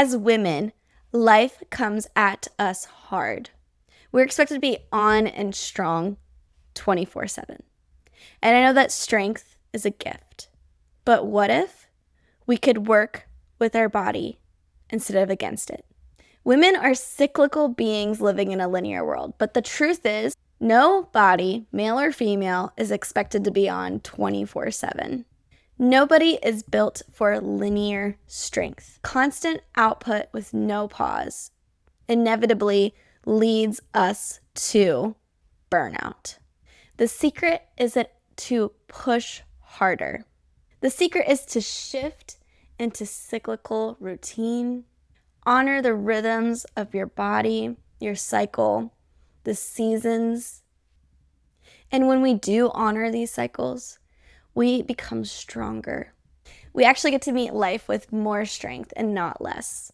As women, life comes at us hard. We're expected to be on and strong 24/7. And I know that strength is a gift. But what if we could work with our body instead of against it? Women are cyclical beings living in a linear world. But the truth is, no body, male or female, is expected to be on 24/7. Nobody is built for linear strength. Constant output with no pause inevitably leads us to burnout. The secret isn't to push harder. The secret is to shift into cyclical routine, honor the rhythms of your body, your cycle, the seasons. And when we do honor these cycles, we become stronger. We actually get to meet life with more strength and not less.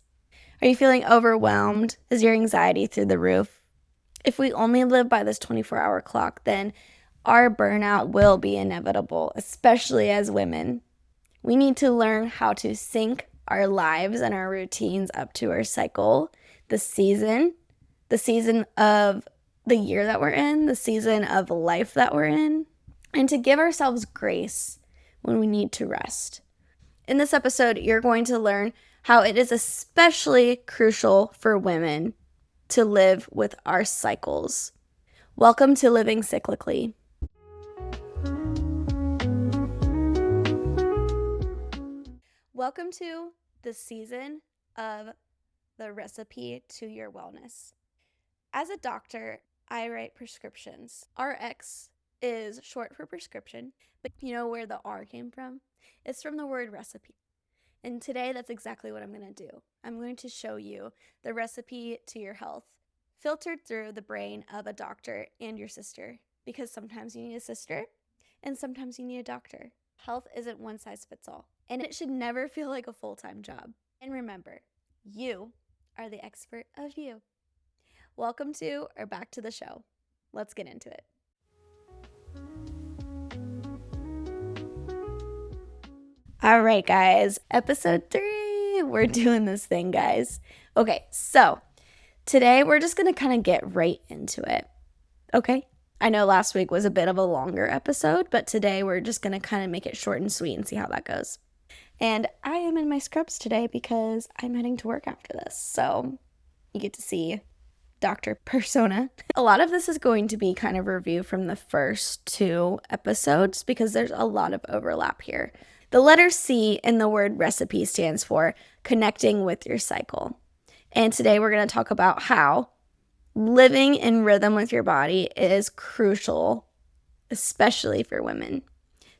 Are you feeling overwhelmed? Is your anxiety through the roof? If we only live by this 24-hour clock, then our burnout will be inevitable, especially as women. We need to learn how to sync our lives and our routines up to our cycle, the season of the year that we're in, the season of life that we're in, and to give ourselves grace when we need to rest. In this episode, you're going to learn how it is especially crucial for women to live with our cycles. Welcome to Living Cyclically. Welcome to the season of the recipe to your wellness. As a doctor, I write prescriptions. RX is short for prescription, but you know where the R came from? It's from the word recipe. And today, that's exactly what I'm going to do. I'm going to show you the recipe to your health, filtered through the brain of a doctor and your sister, because sometimes you need a sister and sometimes you need a doctor. Health isn't one size fits all, and it should never feel like a full-time job. And remember, you are the expert of you. Welcome to or back to the show. Let's get into it. All right, guys, episode 3. We're doing this thing, guys. Okay, so today we're just going to kind of get right into it. Okay, I know last week was a bit of a longer episode, but today we're just going to kind of make it short and sweet and see how that goes. And I am in my scrubs today because I'm heading to work after this. So you get to see Dr. Persona. A lot of this is going to be kind of review from the first 2 episodes because there's a lot of overlap here. The letter C in the word recipe stands for connecting with your cycle. And today we're going to talk about how living in rhythm with your body is crucial, especially for women.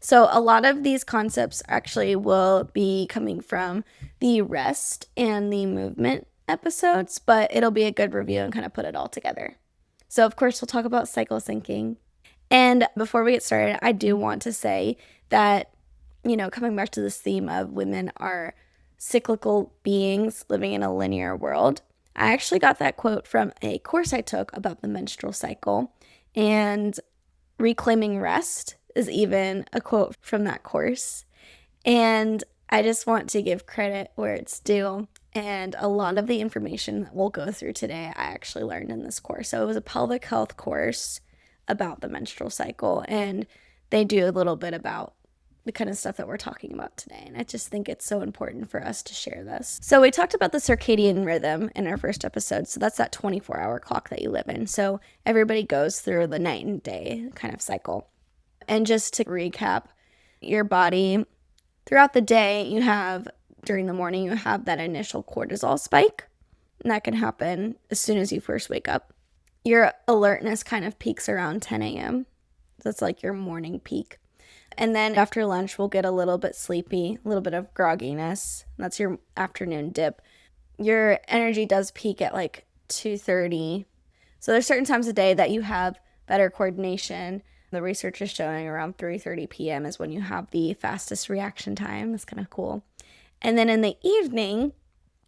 So a lot of these concepts actually will be coming from the rest and the movement episodes, but it'll be a good review and kind of put it all together. So of course, we'll talk about cycle syncing. And before we get started, I do want to say that, coming back to this theme of women are cyclical beings living in a linear world, I actually got that quote from a course I took about the menstrual cycle, and reclaiming rest is even a quote from that course. And I just want to give credit where it's due. And a lot of the information that we'll go through today, I actually learned in this course. So it was a pelvic health course about the menstrual cycle, and they do a little bit about the kind of stuff that we're talking about today. And I just think it's so important for us to share this. So we talked about the circadian rhythm in our first episode. So that's that 24-hour clock that you live in. So everybody goes through the night and day kind of cycle. And just to recap, your body throughout the day, during the morning, you have that initial cortisol spike. And that can happen as soon as you first wake up. Your alertness kind of peaks around 10 a.m. That's like your morning peak. And then after lunch, we'll get a little bit sleepy, a little bit of grogginess. That's your afternoon dip. Your energy does peak at like 2:30. So there's certain times of day that you have better coordination. The research is showing around 3:30 p.m. is when you have the fastest reaction time. That's kind of cool. And then in the evening,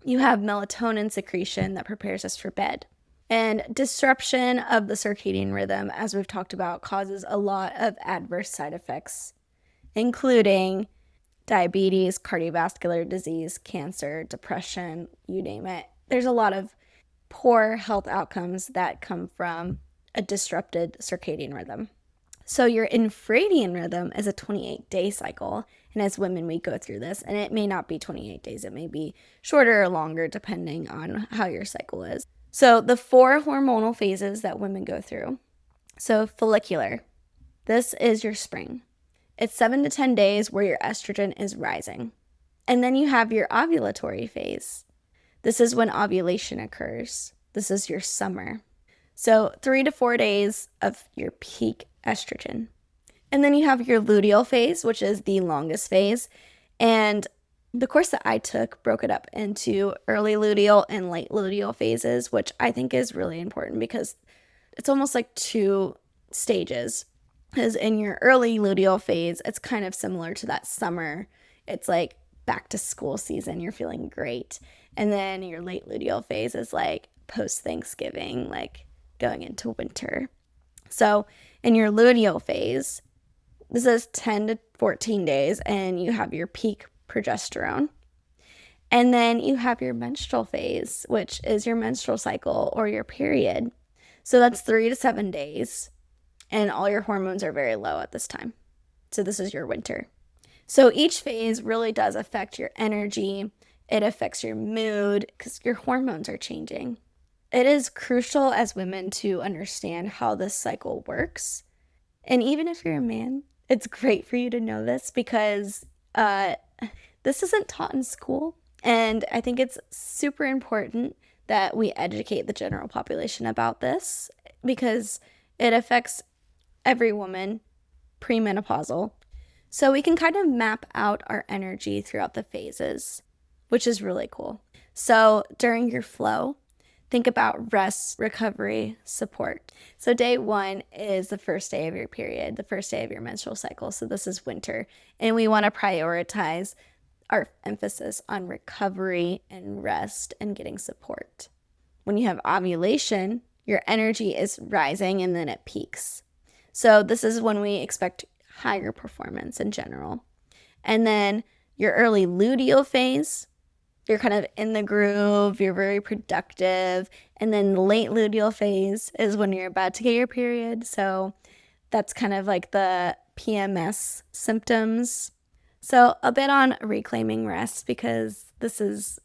you have melatonin secretion that prepares us for bed. And disruption of the circadian rhythm, as we've talked about, causes a lot of adverse side effects, including diabetes, cardiovascular disease, cancer, depression, you name it. There's a lot of poor health outcomes that come from a disrupted circadian rhythm. So your infradian rhythm is a 28-day cycle. And as women, we go through this, and it may not be 28 days. It may be shorter or longer depending on how your cycle is. So the 4 hormonal phases that women go through. So follicular, this is your spring. It's 7 to 10 days where your estrogen is rising. And then you have your ovulatory phase. This is when ovulation occurs. This is your summer. So 3 to 4 days of your peak estrogen. And then you have your luteal phase, which is the longest phase. And the course that I took broke it up into early luteal and late luteal phases, which I think is really important because it's almost like 2 stages. Because in your early luteal phase, it's kind of similar to that summer. It's like back to school season, you're feeling great. And then your late luteal phase is like post-Thanksgiving, like going into winter. So in your luteal phase, this is 10 to 14 days, and you have your peak progesterone. And then you have your menstrual phase, which is your menstrual cycle or your period. So that's 3 to 7 days, and all your hormones are very low at this time. So this is your winter. So each phase really does affect your energy. It affects your mood because your hormones are changing. It is crucial as women to understand how this cycle works. And even if you're a man, it's great for you to know this because this isn't taught in school. And I think it's super important that we educate the general population about this because it affects every woman premenopausal. So we can kind of map out our energy throughout the phases, which is really cool. So during your flow, think about rest, recovery, support. So day 1 is the first day of your period, the first day of your menstrual cycle. So this is winter. And we want to prioritize our emphasis on recovery and rest and getting support. When you have ovulation, your energy is rising and then it peaks. So this is when we expect higher performance in general. And then your early luteal phase, you're kind of in the groove, you're very productive. And then the late luteal phase is when you're about to get your period. So that's kind of like the PMS symptoms. So a bit on reclaiming rest because this is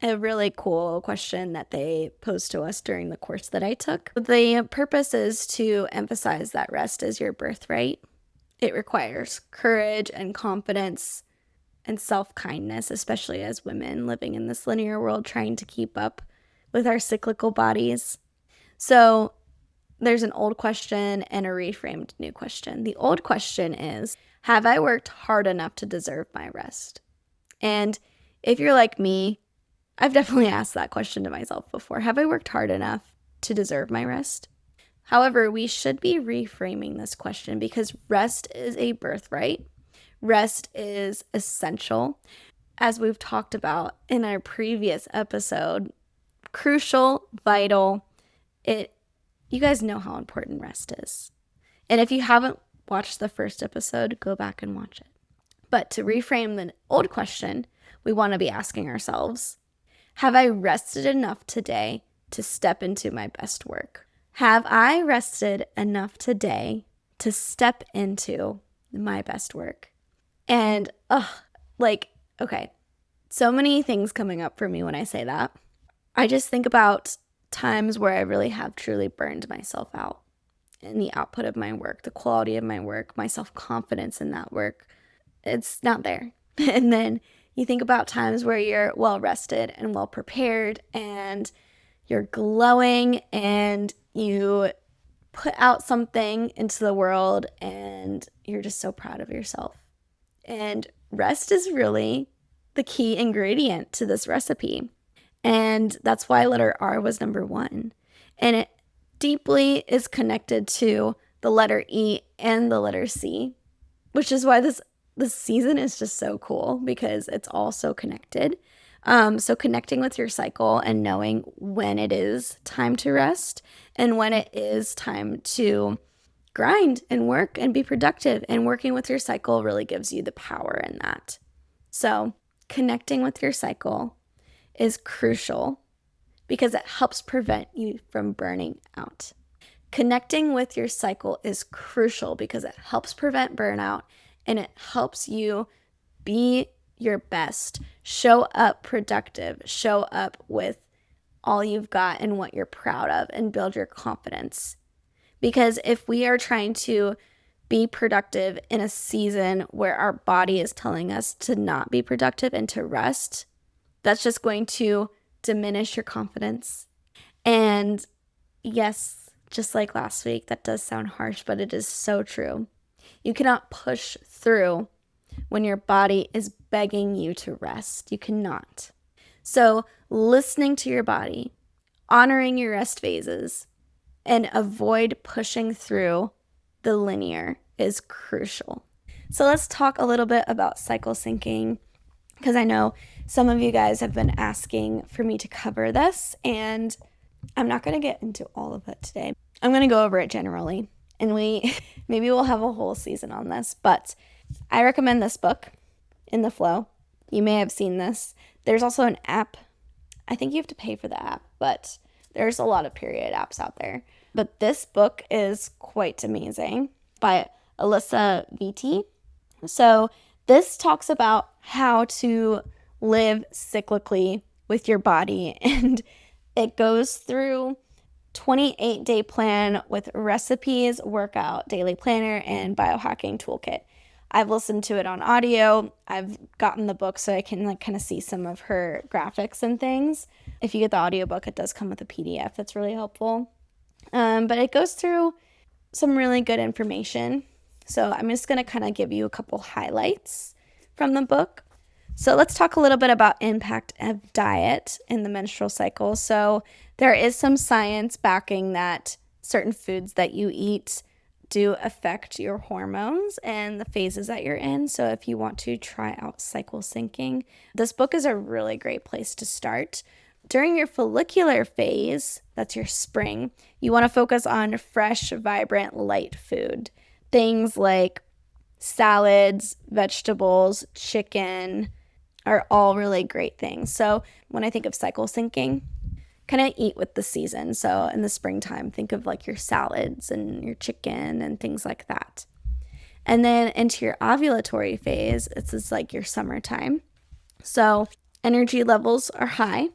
a really cool question that they posed to us during the course that I took. The purpose is to emphasize that rest is your birthright. It requires courage and confidence and self-kindness, especially as women living in this linear world trying to keep up with our cyclical bodies. So there's an old question and a reframed new question. The old question is, have I worked hard enough to deserve my rest? And if you're like me, I've definitely asked that question to myself before. Have I worked hard enough to deserve my rest? However, we should be reframing this question because rest is a birthright. Rest is essential. As we've talked about in our previous episode, crucial, vital. You guys know how important rest is. And if you haven't watched the first episode, go back and watch it. But to reframe the old question, we want to be asking ourselves, have I rested enough today to step into my best work? Have I rested enough today to step into my best work? And, okay, so many things coming up for me when I say that. I just think about times where I really have truly burned myself out in the output of my work, the quality of my work, my self-confidence in that work. It's not there. And then you think about times where you're well rested and well prepared and you're glowing and you put out something into the world and you're just so proud of yourself. And rest is really the key ingredient to this recipe. And that's why letter R was number 1. And it deeply is connected to the letter E and the letter C, which is why this season is just so cool because it's all so connected. So connecting with your cycle and knowing when it is time to rest and when it is time to grind and work and be productive, and working with your cycle really gives you the power in that. So connecting with your cycle is crucial because it helps prevent you from burning out. Connecting with your cycle is crucial because it helps prevent burnout and it helps you be your best, show up productive, show up with all you've got and what you're proud of, and build your confidence. Because if we are trying to be productive in a season where our body is telling us to not be productive and to rest, that's just going to diminish your confidence. And yes, just like last week, that does sound harsh, but it is so true. You cannot push through when your body is begging you to rest. You cannot. So, listening to your body, honoring your rest phases, and avoid pushing through the linear is crucial. So, let's talk a little bit about cycle syncing because I know some of you guys have been asking for me to cover this, and I'm not going to get into all of it today. I'm going to go over it generally, and maybe we'll have a whole season on this, but I recommend this book, In the Flow. You may have seen this. There's also an app. I think you have to pay for the app, but there's a lot of period apps out there. But this book is quite amazing by R.E.C.I.P.E. So this talks about how to live cyclically with your body, and it goes through 28-day plan with recipes, workout, daily planner, and biohacking toolkit. I've listened to it on audio. I've gotten the book so I can kind of see some of her graphics and things. If you get the audiobook, it does come with a PDF that's really helpful. But it goes through some really good information. So I'm just going to kind of give you a couple highlights from the book. So let's talk a little bit about impact of diet in the menstrual cycle. So there is some science backing that certain foods that you eat do affect your hormones and the phases that you're in. So if you want to try out cycle syncing, this book is a really great place to start. During your follicular phase, that's your spring, you want to focus on fresh, vibrant, light food. Things like salads, vegetables, chicken are all really great things. So when I think of cycle syncing, kind of eat with the season. So in the springtime, think of like your salads and your chicken and things like that. And then into your ovulatory phase, it's just like your summertime. So energy levels are high.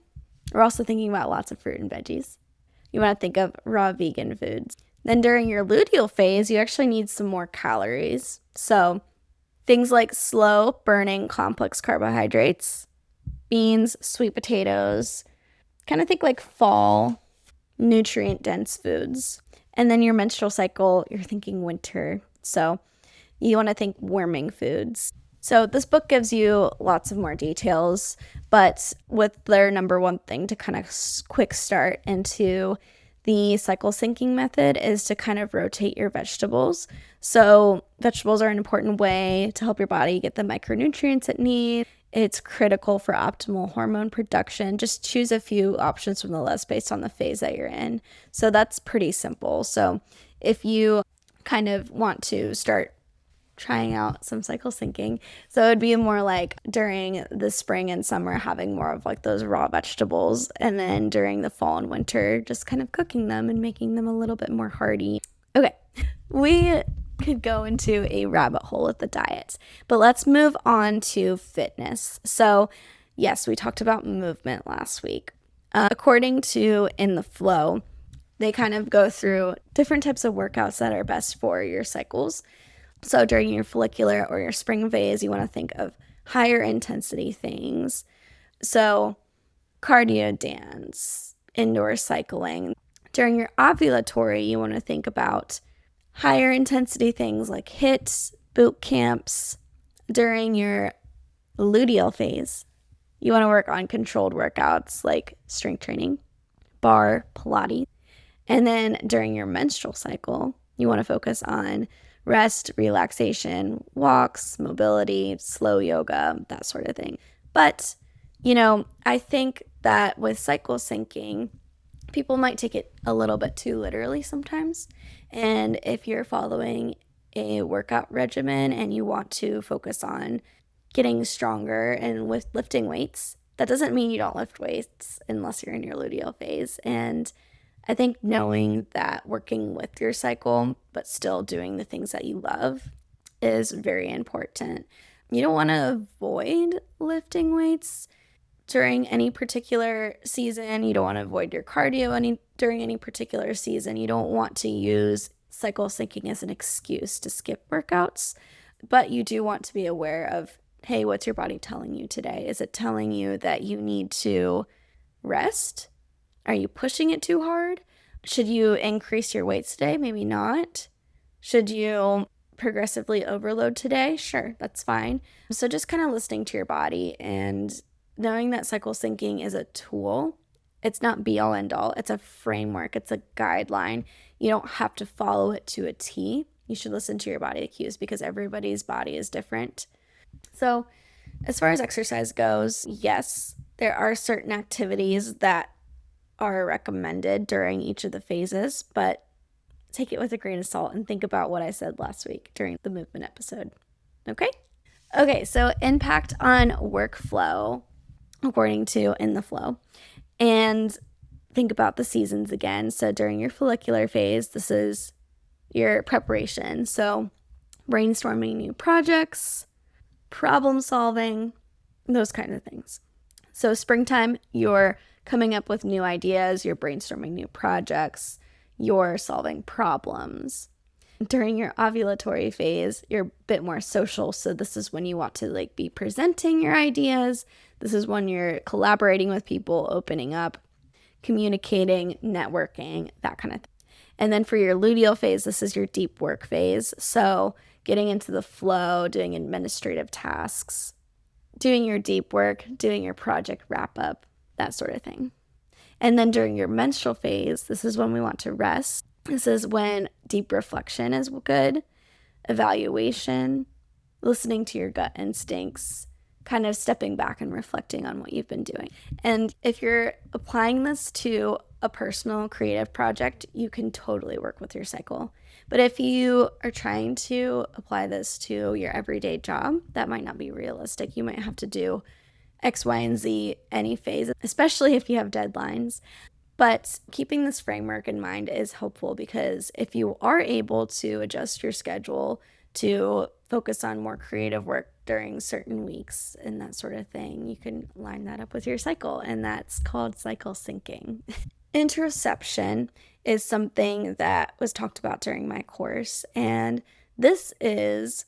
We're also thinking about lots of fruit and veggies. You want to think of raw vegan foods. Then during your luteal phase, you actually need some more calories. So things like slow burning complex carbohydrates, beans, sweet potatoes, kind of think like fall, nutrient-dense foods. And then your menstrual cycle, you're thinking winter. So you want to think warming foods. So this book gives you lots of more details, but with their number one thing to kind of quick start into the cycle syncing method is to kind of rotate your vegetables. So vegetables are an important way to help your body get the micronutrients it needs. It's critical for optimal hormone production. Just choose a few options from the list based on the phase that you're in. So that's pretty simple. So if you kind of want to start trying out some cycle syncing, so it would be more like during the spring and summer having more of like those raw vegetables, and then during the fall and winter just kind of cooking them and making them a little bit more hearty. Okay, we could go into a rabbit hole with the diet, but let's move on to fitness. So yes, we talked about movement last week. According to In the Flow, they kind of go through different types of workouts that are best for your cycles. So during your follicular or your spring phase, you want to think of higher intensity things. So cardio dance, indoor cycling. During your ovulatory, you want to think about higher intensity things like HIIT, boot camps. During your luteal phase, you want to work on controlled workouts like strength training, bar, Pilates. And then during your menstrual cycle, you want to focus on rest, relaxation, walks, mobility, slow yoga, that sort of thing. But, I think that with cycle syncing, people might take it a little bit too literally sometimes. And if you're following a workout regimen and you want to focus on getting stronger and with lifting weights. That doesn't mean you don't lift weights unless you're in your luteal phase. And I think knowing that working with your cycle, but still doing the things that you love is very important. You don't want to avoid lifting weights during any particular season. You don't want to avoid your cardio during any particular season. You don't want to use cycle syncing as an excuse to skip workouts, but you do want to be aware of, hey, what's your body telling you today? Is it telling you that you need to rest? Are you pushing it too hard? Should you increase your weights today? Maybe not. Should you progressively overload today? Sure, that's fine. So just kind of listening to your body and knowing that cycle syncing is a tool. It's not be all end all. It's a framework. It's a guideline. You don't have to follow it to a T. You should listen to your body cues because everybody's body is different. So as far as exercise goes, yes, there are certain activities that are recommended during each of the phases, but take it with a grain of salt and think about what I said last week during the movement episode. Okay? Okay, so impact on workflow according to In the Flow. And think about the seasons again. So during your follicular phase, this is your preparation. So brainstorming new projects, problem solving, those kind of things. So springtime, you're coming up with new ideas, you're brainstorming new projects, you're solving problems. During your ovulatory phase, you're a bit more social. So this is when you want to be presenting your ideas. This is when you're collaborating with people, opening up, communicating, networking, that kind of thing. And then for your luteal phase, this is your deep work phase. So getting into the flow, doing administrative tasks, doing your deep work, doing your project wrap up, that sort of thing. And then during your menstrual phase, this is when we want to rest. This is when deep reflection is good, evaluation, listening to your gut instincts, kind of stepping back and reflecting on what you've been doing. And if you're applying this to a personal creative project, you can totally work with your cycle. But if you are trying to apply this to your everyday job, that might not be realistic. You might have to do X, Y, and Z any phase, especially if you have deadlines. But keeping this framework in mind is helpful because if you are able to adjust your schedule to focus on more creative work during certain weeks and that sort of thing, you can line that up with your cycle, and that's called cycle syncing. Interception is something that was talked about during my course, and this is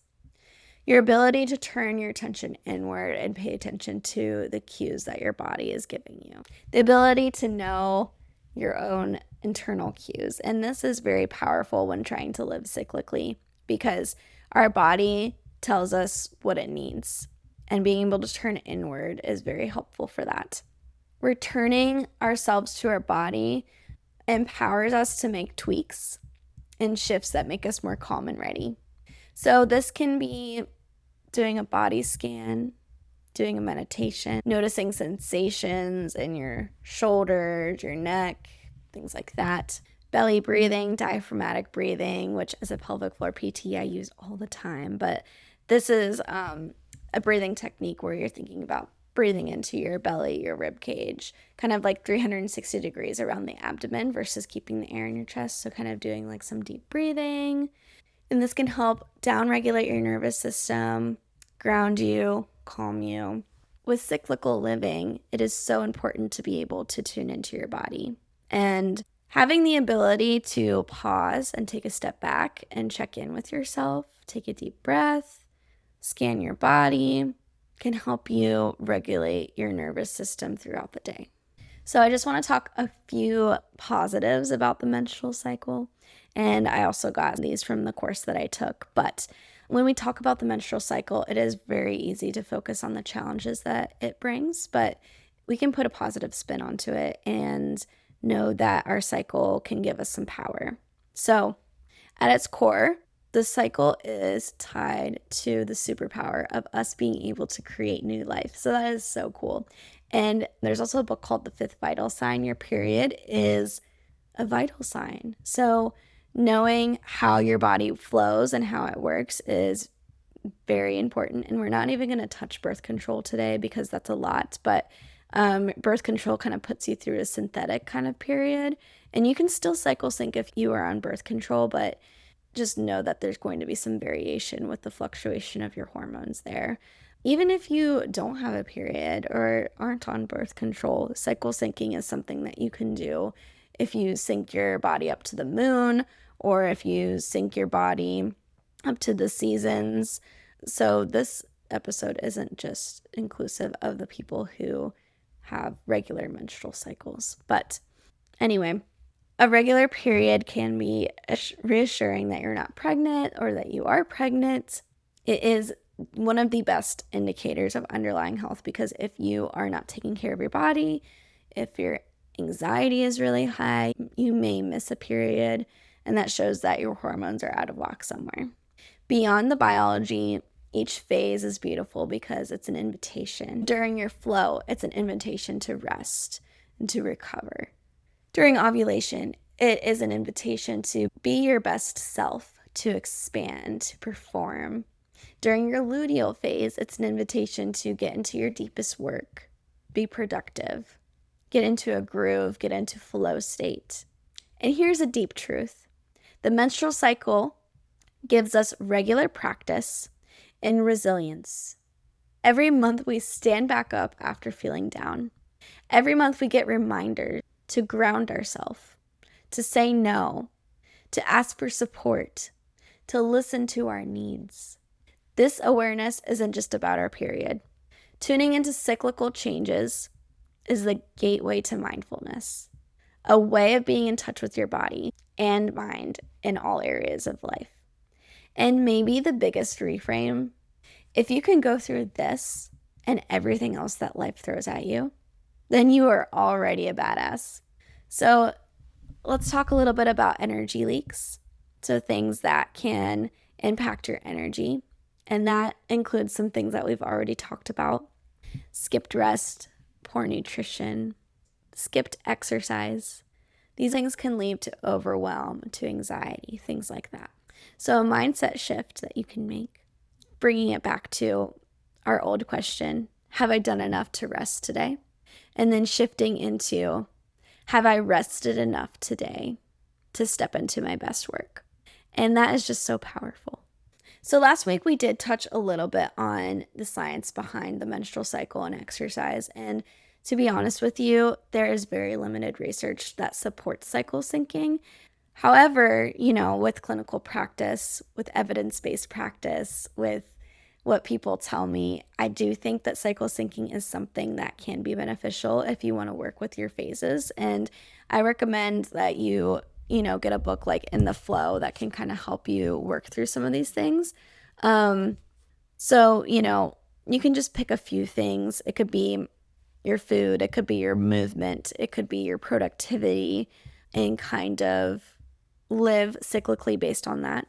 your ability to turn your attention inward and pay attention to the cues that your body is giving you. The ability to know your own internal cues. And this is very powerful when trying to live cyclically because our body tells us what it needs. And being able to turn inward is very helpful for that. Returning ourselves to our body empowers us to make tweaks and shifts that make us more calm and ready. So this can be doing a body scan, doing a meditation, noticing sensations in your shoulders, your neck, things like that. Belly breathing, diaphragmatic breathing, which as a pelvic floor PT I use all the time. But this is a breathing technique where you're thinking about breathing into your belly, your rib cage, kind of 360 degrees around the abdomen versus keeping the air in your chest. So kind of doing some deep breathing. And this can help downregulate your nervous system, ground you, calm you. With cyclical living, it is so important to be able to tune into your body. And having the ability to pause and take a step back and check in with yourself, take a deep breath, scan your body, can help you regulate your nervous system throughout the day. So I just want to talk a few positives about the menstrual cycle. And I also got these from the course that I took. But when we talk about the menstrual cycle, it is very easy to focus on the challenges that it brings, but we can put a positive spin onto it and know that our cycle can give us some power. So at its core, the cycle is tied to the superpower of us being able to create new life. So that is so cool. And there's also a book called The Fifth Vital Sign. Your period is a vital sign. So knowing how your body flows and how it works is very important. And we're not even going to touch birth control today because that's a lot. But birth control kind of puts you through a synthetic kind of period. And you can still cycle sync if you are on birth control, but just know that there's going to be some variation with the fluctuation of your hormones there. Even if you don't have a period or aren't on birth control, cycle syncing is something that you can do if you sync your body up to the moon or if you sync your body up to the seasons. So this episode isn't just inclusive of the people who have regular menstrual cycles. But anyway, a regular period can be reassuring that you're not pregnant or that you are pregnant. It is one of the best indicators of underlying health because if you are not taking care of your body, if your anxiety is really high, you may miss a period, and that shows that your hormones are out of whack somewhere. Beyond the biology, each phase is beautiful because it's an invitation. During your flow, it's an invitation to rest and to recover. During ovulation, it is an invitation to be your best self, to expand, to perform. During your luteal phase, it's an invitation to get into your deepest work, be productive, get into a groove, get into flow state. And here's a deep truth. The menstrual cycle gives us regular practice and resilience. Every month we stand back up after feeling down. Every month we get reminders to ground ourselves, to say no, to ask for support, to listen to our needs. This awareness isn't just about our period. Tuning into cyclical changes is the gateway to mindfulness, a way of being in touch with your body and mind in all areas of life. And maybe the biggest reframe, if you can go through this and everything else that life throws at you, then you are already a badass. So let's talk a little bit about energy leaks. So things that can impact your energy. And that includes some things that we've already talked about. Skipped rest, poor nutrition, skipped exercise. These things can lead to overwhelm, to anxiety, things like that. So a mindset shift that you can make, bringing it back to our old question, have I done enough to rest today? And then shifting into, have I rested enough today to step into my best work? And that is just so powerful. So last week we did touch a little bit on the science behind the menstrual cycle and exercise. And to be honest with you, there is very limited research that supports cycle syncing. However, with clinical practice, with evidence-based practice, with what people tell me, I do think that cycle syncing is something that can be beneficial if you want to work with your phases. And I recommend that you get a book like In the Flow that can kind of help you work through some of these things. So, you can just pick a few things. It could be your food, it could be your movement, it could be your productivity, and kind of live cyclically based on that.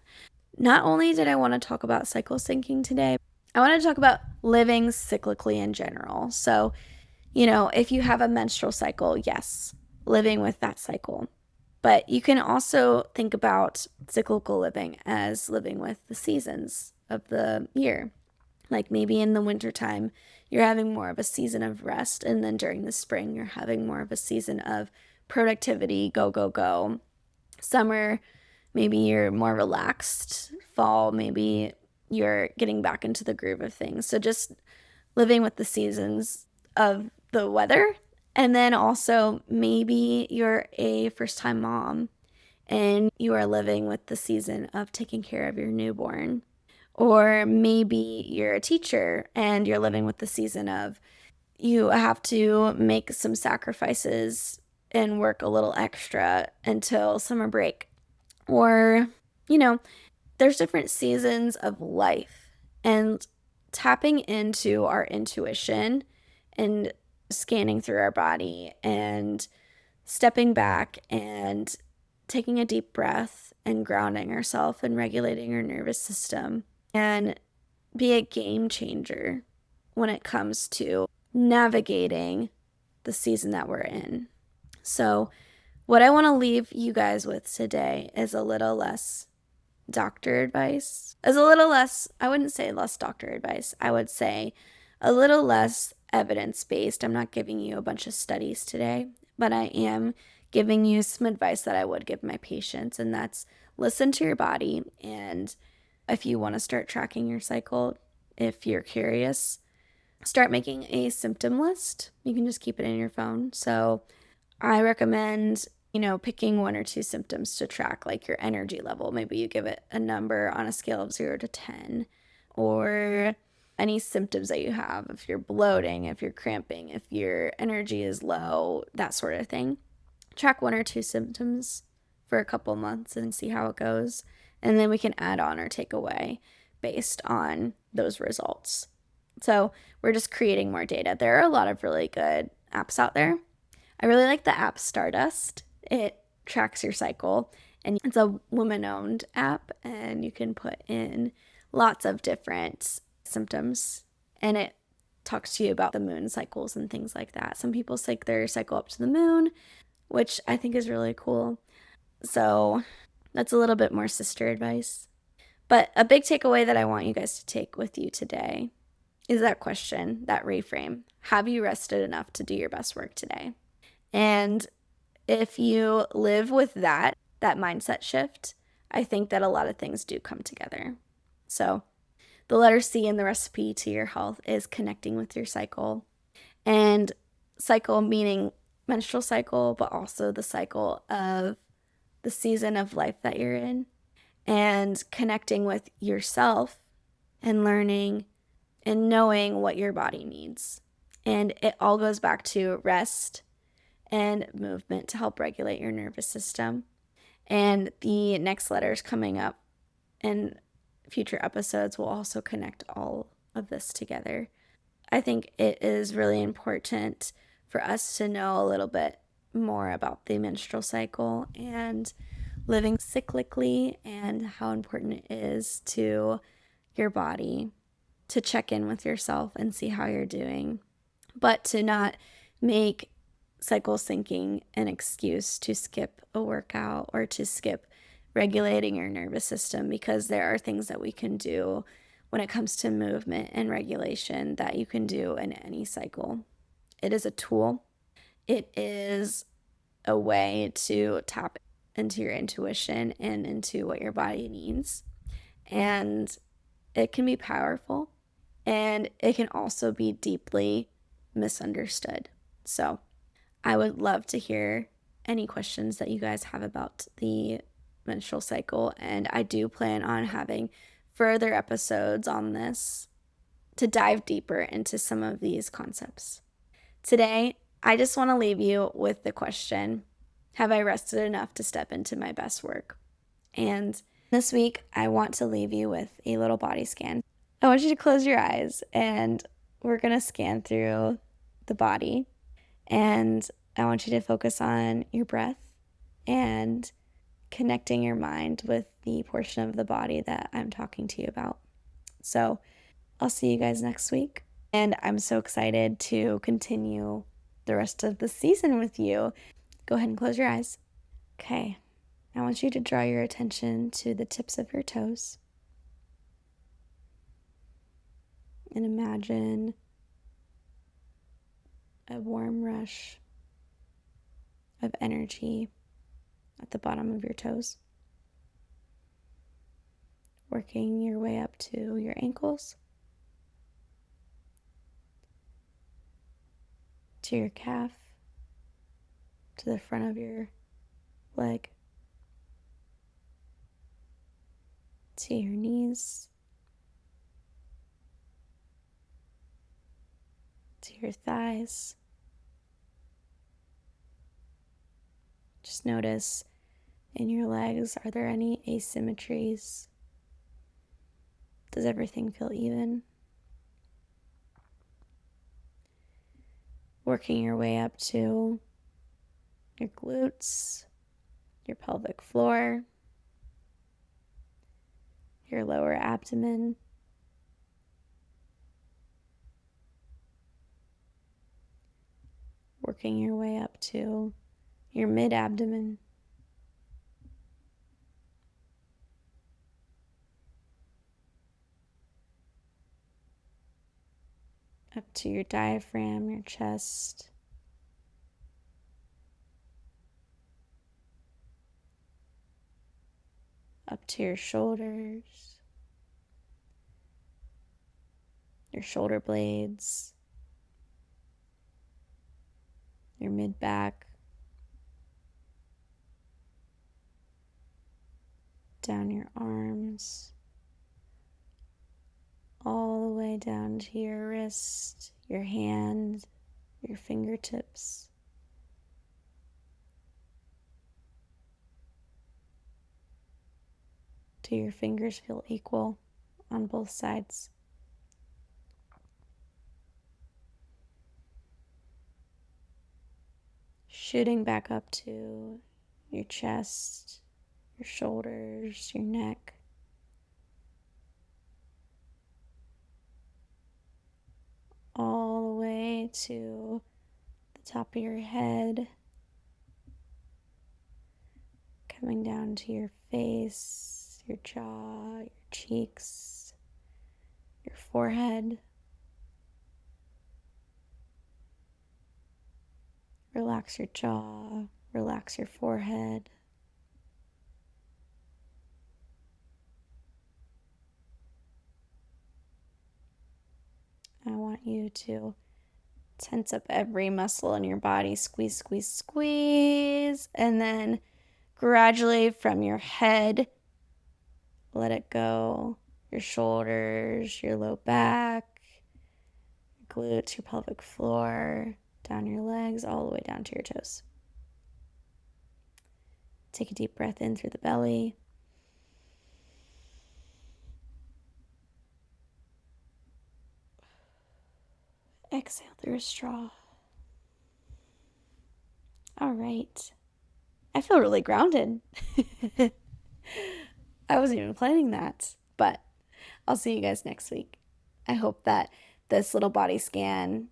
Not only did I want to talk about cycle syncing today, I want to talk about living cyclically in general. So, if you have a menstrual cycle, yes, living with that cycle. But you can also think about cyclical living as living with the seasons of the year. Like maybe in the wintertime, you're having more of a season of rest. And then during the spring, you're having more of a season of productivity, go, go, go. Summer, maybe you're more relaxed. Fall, maybe you're getting back into the groove of things. So just living with the seasons of the weather. And then also maybe you're a first-time mom and you are living with the season of taking care of your newborn. Or maybe you're a teacher and you're living with the season of you have to make some sacrifices and work a little extra until summer break. Or, there's different seasons of life, and tapping into our intuition and scanning through our body and stepping back and taking a deep breath and grounding ourselves and regulating our nervous system and be a game changer when it comes to navigating the season that we're in. So what I want to leave you guys with today is a little less doctor advice. Is a little less, I wouldn't say less doctor advice. I would say a little less evidence based. I'm not giving you a bunch of studies today, but I am giving you some advice that I would give my patients, and that's listen to your body. And if you want to start tracking your cycle, if you're curious, start making a symptom list. You can just keep it in your phone. So I recommend, picking 1 or 2 symptoms to track, like your energy level. Maybe you give it a number on a scale of 0 to 10, or any symptoms that you have. If you're bloating, if you're cramping, if your energy is low, that sort of thing. Track 1 or 2 symptoms for a couple months and see how it goes. And then we can add on or take away based on those results. So we're just creating more data. There are a lot of really good apps out there. I really like the app Stardust. It tracks your cycle, and it's a woman-owned app, and you can put in lots of different symptoms, and it talks to you about the moon cycles and things like that. Some people sync their cycle up to the moon, which I think is really cool. So that's a little bit more sister advice. But a big takeaway that I want you guys to take with you today is that question, that reframe. Have you rested enough to do your best work today? And if you live with that mindset shift, I think that a lot of things do come together. So the letter C in the recipe to your health is connecting with your cycle. And cycle meaning menstrual cycle, but also the cycle of the season of life that you're in. And connecting with yourself and learning and knowing what your body needs. And it all goes back to rest and movement to help regulate your nervous system. And the next letters coming up in future episodes will also connect all of this together. I think it is really important for us to know a little bit more about the menstrual cycle and living cyclically and how important it is to your body to check in with yourself and see how you're doing, but to not make cycle syncing an excuse to skip a workout or to skip regulating your nervous system, because there are things that we can do when it comes to movement and regulation that you can do in any cycle. It is a tool. It is a way to tap into your intuition and into what your body needs. And it can be powerful, and it can also be deeply misunderstood. So I would love to hear any questions that you guys have about the menstrual cycle, and I do plan on having further episodes on this to dive deeper into some of these concepts. Today, I just want to leave you with the question, have I rested enough to step into my best work? And this week, I want to leave you with a little body scan. I want you to close your eyes, and we're going to scan through the body. And I want you to focus on your breath and connecting your mind with the portion of the body that I'm talking to you about. So I'll see you guys next week. And I'm so excited to continue the rest of the season with you. Go ahead and close your eyes. Okay. I want you to draw your attention to the tips of your toes. And imagine a warm rush of energy at the bottom of your toes, working your way up to your ankles, to your calf, to the front of your leg, to your knees, to your thighs. Just notice in your legs, are there any asymmetries? Does everything feel even? Working your way up to your glutes, your pelvic floor, your lower abdomen, working your way up to your mid-abdomen, up to your diaphragm, your chest, up to your shoulders, your shoulder blades, your mid-back, down your arms, all the way down to your wrist, your hand, your fingertips. Do your fingers feel equal on both sides? Shooting back up to your chest, your shoulders, your neck. All the way to the top of your head. Coming down to your face, your jaw, your cheeks, your forehead. Relax your jaw, relax your forehead. I want you to tense up every muscle in your body, squeeze, squeeze, squeeze, and then gradually from your head, let it go. Your shoulders, your low back, your glutes, your pelvic floor, down your legs, all the way down to your toes. Take a deep breath in through the belly. Exhale through a straw. All right. I feel really grounded. I wasn't even planning that, but I'll see you guys next week. I hope that this little body scan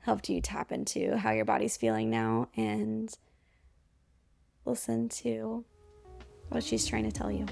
helped you tap into how your body's feeling now and listen to what she's trying to tell you.